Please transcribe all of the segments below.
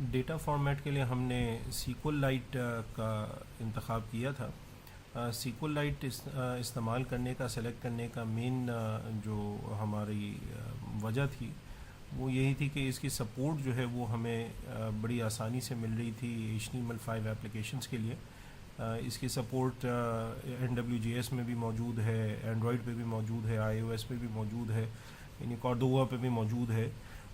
Data format کے لیے ہم نے سیکول لائٹ کا انتخاب کیا تھا۔ سیکول لائٹ استعمال کرنے کا، سلیکٹ کرنے کا مین جو ہماری وجہ تھی وہ یہی تھی کہ اس کی سپورٹ جو ہے وہ ہمیں بڑی آسانی سے مل رہی تھی HTML5 ایپلیکیشنز کے لیے۔ اس کی سپورٹ NWJS میں بھی موجود ہے، اینڈرائڈ پہ بھی موجود ہے، iOS پہ بھی موجود ہے، یعنی کارڈووا پہ بھی موجود ہے۔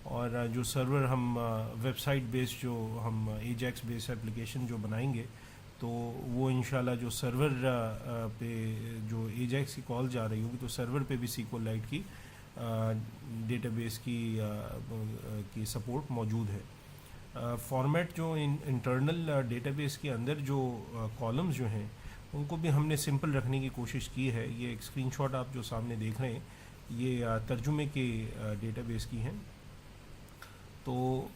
اور جو سرور ہم ویب سائٹ بیس جو ہم ایجیکس بیس ایپلیکیشن جو بنائیں گے تو وہ انشاءاللہ جو سرور پہ جو ایجیکس کی کال جا رہی ہوگی تو سرور پہ بھی سیکول لائٹ کی ڈیٹا بیس کی سپورٹ موجود ہے۔ فارمیٹ جو انٹرنل ڈیٹا بیس کے اندر جو کالمز جو ہیں ان کو بھی ہم نے سمپل رکھنے کی کوشش کی ہے۔ یہ ایک اسکرین شاٹ آپ جو سامنے دیکھ رہے ہیں یہ ترجمے کے ڈیٹا بیس کی ہیں۔ تو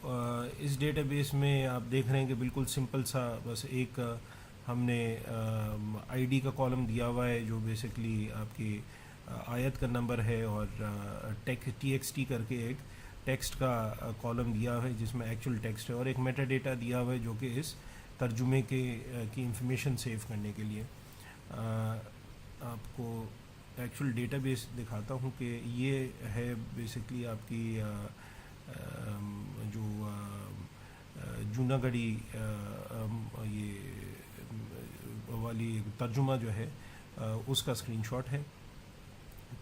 اس ڈیٹا بیس میں آپ دیکھ رہے ہیں کہ بالکل سمپل سا بس ایک ہم نے ID کا کالم دیا ہوا ہے جو بیسکلی آپ کی آیت کا نمبر ہے، اور TXT کر کے ایک ٹیکسٹ کا کالم دیا ہوا ہے جس میں ایکچوئل ٹیکسٹ ہے، اور ایک میٹا ڈیٹا دیا ہوا ہے جو کہ اس ترجمے کی انفارمیشن سیو کرنے کے لیے۔ آپ کو ایکچوئل ڈیٹا بیس دکھاتا ہوں کہ یہ ہے بیسکلی آپ کی جو جوناگڑھی یہ والی ترجمہ جو ہے اس کا اسکرین شاٹ ہے۔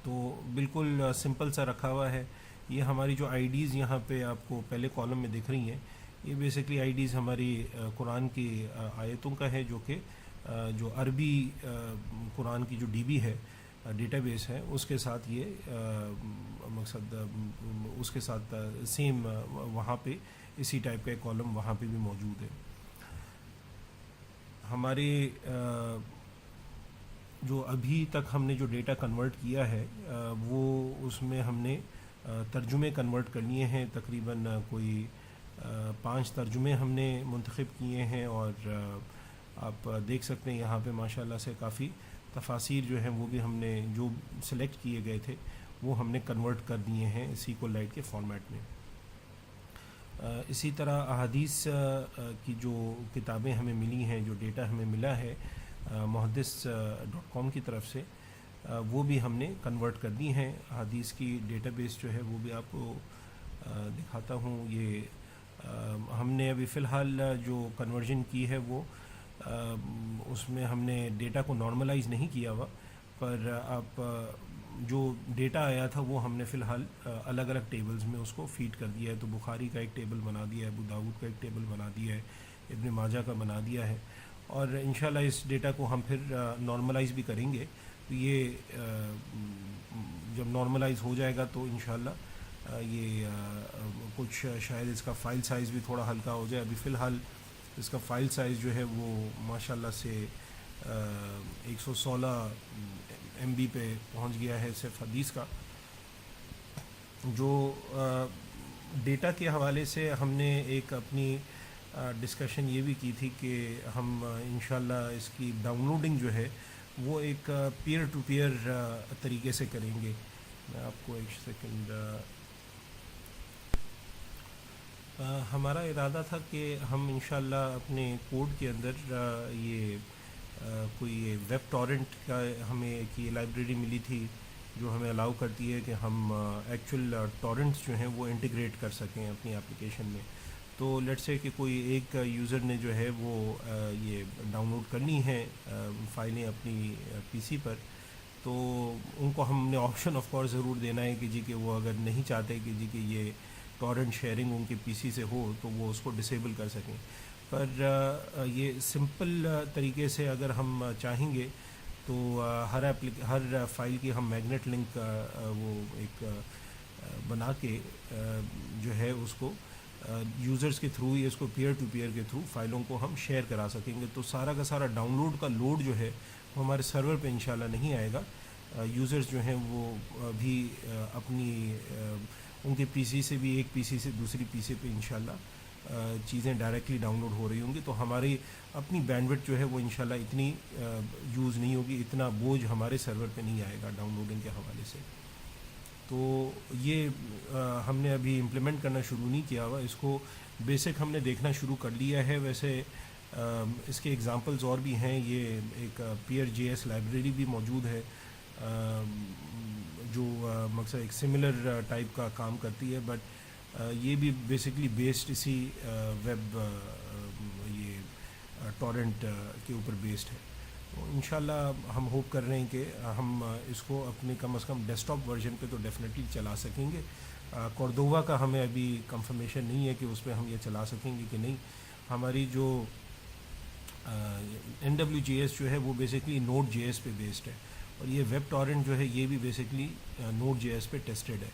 تو بالکل سمپل سا رکھا ہوا ہے۔ یہ ہماری جو IDs یہاں پہ آپ کو پہلے کالم میں دکھ رہی ہیں یہ بیسکلی IDs ہماری قرآن کی آیتوں کا ہے، جو کہ جو عربی قرآن کی جو DB ہے ڈیٹا بیس ہے اس کے ساتھ یہ مقصد اس کے ساتھ سیم وہاں پہ اسی ٹائپ کا ایک کالم وہاں پہ بھی موجود ہے۔ ہمارے جو ابھی تک ہم نے جو ڈیٹا کنورٹ کیا ہے وہ اس میں ہم نے ترجمے کنورٹ کر لیے ہیں، تقریباً کوئی 5 ترجمے ہم نے منتخب کیے ہیں، اور آپ دیکھ سکتے ہیں یہاں پہ ماشاءاللہ سے کافی تفاسیر جو ہیں وہ بھی ہم نے جو سلیکٹ کیے گئے تھے وہ ہم نے کنورٹ کر دیے ہیں سیکول لائٹ کے فارمیٹ میں۔ اسی طرح احادیث کی جو کتابیں ہمیں ملی ہیں، جو ڈیٹا ہمیں ملا ہے muhaddis.com کی طرف سے، وہ بھی ہم نے کنورٹ کر دی ہیں۔ احادیث کی ڈیٹا بیس جو ہے وہ بھی آپ کو دکھاتا ہوں۔ یہ ہم نے ابھی فی الحال جو کنورژن کی ہے وہ اس میں ہم نے ڈیٹا کو نارملائز نہیں کیا ہوا، پر آپ جو ڈیٹا آیا تھا وہ ہم نے فی الحال الگ الگ ٹیبلز میں اس کو فیڈ کر دیا ہے۔ تو بخاری کا ایک ٹیبل بنا دیا ہے، ابو داؤد کا ایک ٹیبل بنا دیا ہے، ابن ماجہ کا بنا دیا ہے، اور انشاءاللہ اس ڈیٹا کو ہم پھر نارملائز بھی کریں گے۔ تو یہ جب نارملائز ہو جائے گا تو انشاءاللہ یہ کچھ شاید اس کا فائل سائز بھی تھوڑا ہلکا ہو جائے۔ ابھی فی الحال اس کا فائل سائز جو ہے وہ ماشاءاللہ سے 116 MB پہ پہنچ گیا ہے صرف حدیث کا۔ جو ڈیٹا کے حوالے سے ہم نے ایک اپنی ڈسکشن یہ بھی کی تھی کہ ہم انشاءاللہ اس کی ڈاؤن لوڈنگ جو ہے وہ ایک پیئر ٹو پیئر طریقے سے کریں گے۔ میں آپ کو ایک سیکنڈ ہمارا ارادہ تھا کہ ہم انشاءاللہ اپنے کوڈ کے اندر یہ کوئی ویب ٹورنٹ کا ہمیں ایک یہ لائبریری ملی تھی جو ہمیں الاؤ کرتی ہے کہ ہم ایکچوئل ٹورنٹس جو ہیں وہ انٹیگریٹ کر سکیں اپنی اپلیکیشن میں۔ تو لیٹس سے کہ کوئی ایک یوزر نے جو ہے وہ یہ ڈاؤن لوڈ کرنی ہے فائلیں اپنی PC پر، تو ان کو ہم نے آپشن آف کورس ضرور دینا ہے کہ جی کہ وہ اگر نہیں چاہتے کہ جی کہ یہ ٹورنٹ شیئرنگ ان کے PC سے ہو تو وہ اس کو ڈسیبل کر سکیں۔ پر یہ سمپل طریقے سے اگر ہم چاہیں گے تو ہر فائل کی ہم میگنیٹ لنک وہ ایک بنا کے جو ہے اس کو یوزرز کے تھرو ہی اس کو پیئر ٹو پیئر کے تھرو فائلوں کو ہم شیئر کرا سکیں گے۔ تو سارا کا سارا ڈاؤن لوڈ کا لوڈ جو ہے وہ ہمارے سرور پہ انشاءاللہ نہیں آئے گا۔ یوزرز جو ہیں وہ بھی اپنی ان کے PC سے بھی ایک PC سے دوسری PC پہ انشاءاللہ چیزیں ڈائریکٹلی ڈاؤن لوڈ ہو رہی ہوں گی، تو ہماری اپنی بینڈوڈتھ جو ہے وہ انشاءاللہ اتنی یوز نہیں ہوگی، اتنا بوجھ ہمارے سرور پہ نہیں آئے گا ڈاؤن لوڈنگ کے حوالے سے۔ تو یہ ہم نے ابھی امپلیمنٹ کرنا شروع نہیں کیا ہوا. اس کو بیسک ہم نے دیکھنا شروع کر لیا ہے. ویسے اس کے ایگزامپلز اور بھی ہیں. یہ ایک پیئر جے ایس لائبریری بھی موجود ہے جو مقصد ایک سملر ٹائپ کا کام کرتی ہے, بٹ یہ بھی بیسکلی بیسڈ اسی ویب یہ ٹورنٹ کے اوپر بیسڈ ہے. تو انشاءاللہ ہم ہوپ کر رہے ہیں کہ ہم اس کو اپنے کم از کم ڈیسک ٹاپ ورژن پہ تو ڈیفینیٹلی چلا سکیں گے. کوردووا کا ہمیں ابھی کنفرمیشن نہیں ہے کہ اس پہ ہم یہ چلا سکیں گے کہ نہیں. ہماری جو NWJS جو ہے وہ بیسکلی نوڈ جے ایس پہ بیسڈ ہے, اور یہ ویب ٹورنٹ جو ہے یہ بھی بیسکلی نوڈ جے ایس پہ ٹیسٹڈ ہے.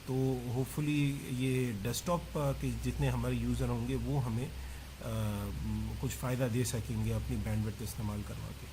تو ہوپ فلی یہ ڈیسک ٹاپ کے جتنے ہمارے یوزر ہوں گے وہ ہمیں کچھ فائدہ دے سکیں گے اپنی بینڈ وڈتھ استعمال کروا کے.